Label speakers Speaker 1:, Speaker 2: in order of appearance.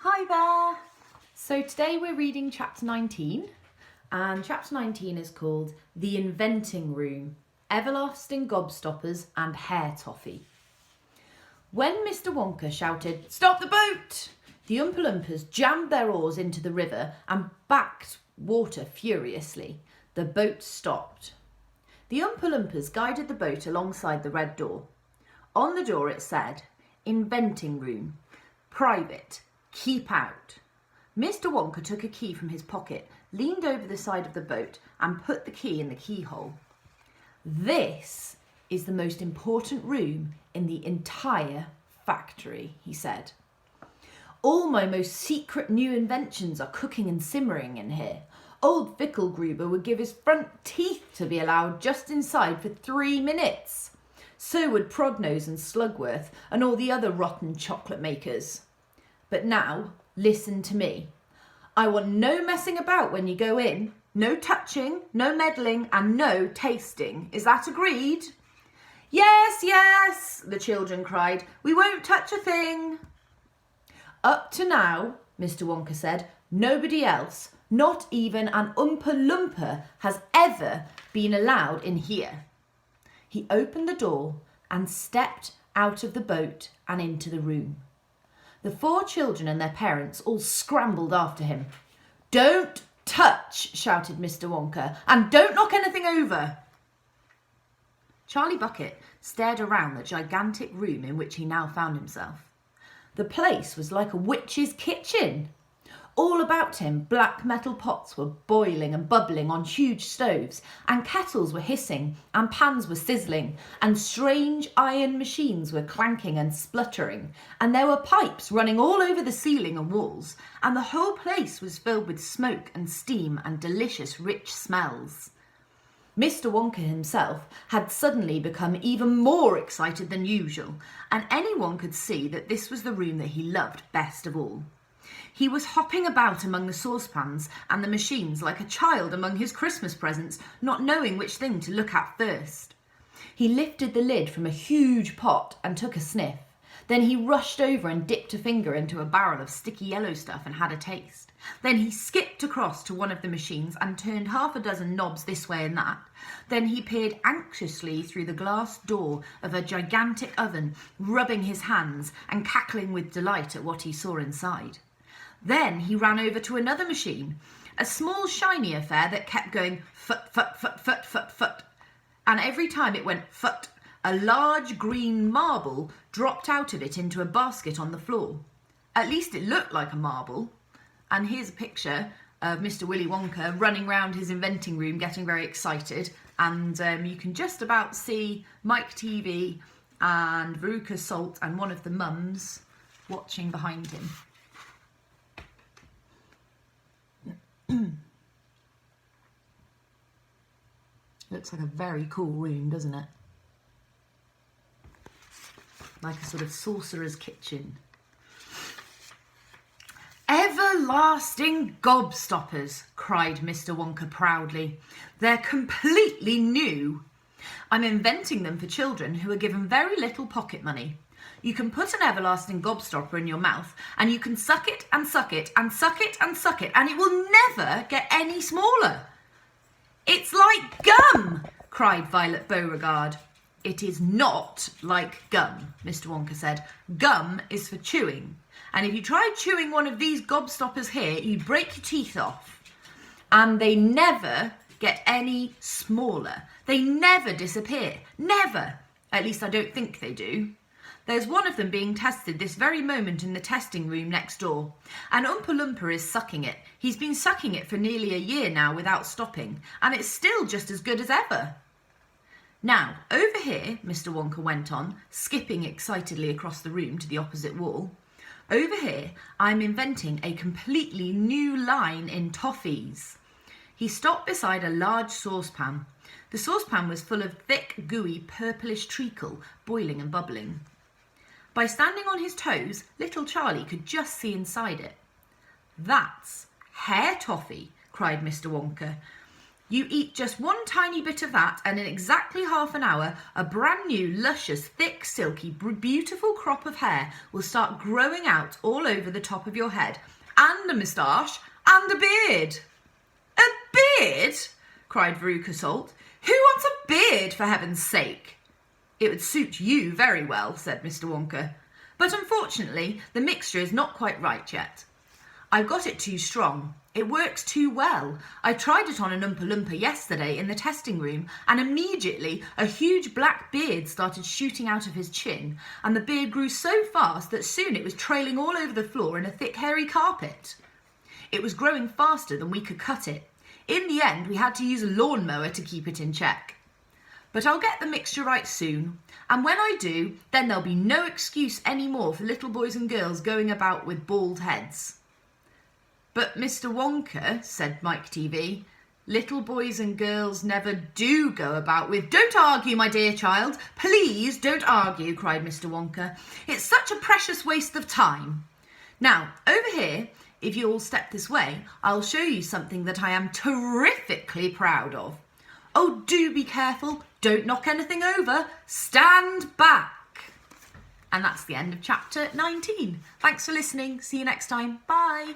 Speaker 1: Hi there! So today we're reading chapter 19, and chapter 19 is called The Inventing Room, Everlasting Gobstoppers and Hair Toffee. When Mr. Wonka shouted, "Stop the boat!" the Oompa Loompas jammed their oars into the river and backed water furiously. The boat stopped. The Oompa Loompas guided the boat alongside the red door. On the door it said, "Inventing Room, Private, Keep out." Mr. Wonka took a key from his pocket, leaned over the side of the boat and put the key in the keyhole. "This is the most important room in the entire factory," he said. "All my most secret new inventions are cooking and simmering in here. Old Fickelgruber would give his front teeth to be allowed just inside for 3 minutes. So would Prodnose and Slugworth and all the other rotten chocolate makers. But now, listen to me. I want no messing about when you go in, no touching, no meddling, and no tasting. Is that agreed?" "Yes, yes," the children cried. "We won't touch a thing." "Up to now," Mr. Wonka said, "nobody else, not even an Oompa Loompa, has ever been allowed in here." He opened the door and stepped out of the boat and into the room. The 4 children and their parents all scrambled after him. "Don't touch," shouted Mr. Wonka, "and don't knock anything over." Charlie Bucket stared around the gigantic room in which he now found himself. The place was like a witch's kitchen. All about him, black metal pots were boiling and bubbling on huge stoves, and kettles were hissing, and pans were sizzling, and strange iron machines were clanking and spluttering, and there were pipes running all over the ceiling and walls, and the whole place was filled with smoke and steam and delicious rich smells. Mr. Wonka himself had suddenly become even more excited than usual, and anyone could see that this was the room that he loved best of all. He was hopping about among the saucepans and the machines like a child among his Christmas presents, not knowing which thing to look at first. He lifted the lid from a huge pot and took a sniff. Then he rushed over and dipped a finger into a barrel of sticky yellow stuff and had a taste. Then he skipped across to one of the machines and turned 6 knobs this way and that. Then he peered anxiously through the glass door of a gigantic oven, rubbing his hands and cackling with delight at what he saw inside. Then he ran over to another machine, a small shiny affair that kept going fut, fut, fut, fut, fut, fut. And every time it went fut, a large green marble dropped out of it into a basket on the floor. At least it looked like a marble. And here's a picture of Mr. Willy Wonka running around his inventing room getting very excited. And you can just about see Mike TV and Veruca Salt and one of the mums watching behind him. Looks like a very cool room, doesn't it? Like a sort of sorcerer's kitchen. "Everlasting gobstoppers," cried Mr. Wonka proudly. "They're completely new. I'm inventing them for children who are given very little pocket money. You can put an everlasting gobstopper in your mouth and you can suck it and suck it and suck it and suck it and it will never get any smaller." "It's like gum," cried Violet Beauregard. "It is not like gum," Mr. Wonka said. "Gum is for chewing. And if you tried chewing one of these gobstoppers here, you'd break your teeth off. And they never get any smaller. They never disappear. Never. At least I don't think they do. There's one of them being tested this very moment in the testing room next door. An Oompa Loompa is sucking it. He's been sucking it for nearly a year now without stopping, and it's still just as good as ever. Now, over here," Mr. Wonka went on, skipping excitedly across the room to the opposite wall, "over here, I'm inventing a completely new line in toffees." He stopped beside a large saucepan. The saucepan was full of thick, gooey, purplish treacle, boiling and bubbling. By standing on his toes, little Charlie could just see inside it. "That's hair toffee," cried Mr. Wonka. You eat just one tiny bit of that, and in exactly half an hour, a brand new, luscious, thick, silky, beautiful crop of hair will start growing out all over the top of your head, and a moustache, and a beard. A beard? Cried Veruca Salt. Who wants a beard, for heaven's sake? It would suit you very well, said Mr. Wonka. But unfortunately, the mixture is not quite right yet. I've got it too strong. It works too well. I tried it on an Oompa Loompa yesterday in the testing room, and immediately a huge black beard started shooting out of his chin, and the beard grew so fast that soon it was trailing all over the floor in a thick hairy carpet. It was growing faster than we could cut it. In the end, we had to use a lawnmower to keep it in check. But I'll get the mixture right soon, and when I do, then there'll be no excuse anymore for little boys and girls going about with bald heads. But Mr. Wonka, said Mike TV, little boys and girls never do go about with... Don't argue, my dear child. Please don't argue, cried Mr. Wonka. It's such a precious waste of time. Now, over here, if you all step this way, I'll show you something that I am terrifically proud of. Oh, do be careful. Don't knock anything over. Stand back. And that's the end of chapter 19. Thanks for listening. See you next time. Bye.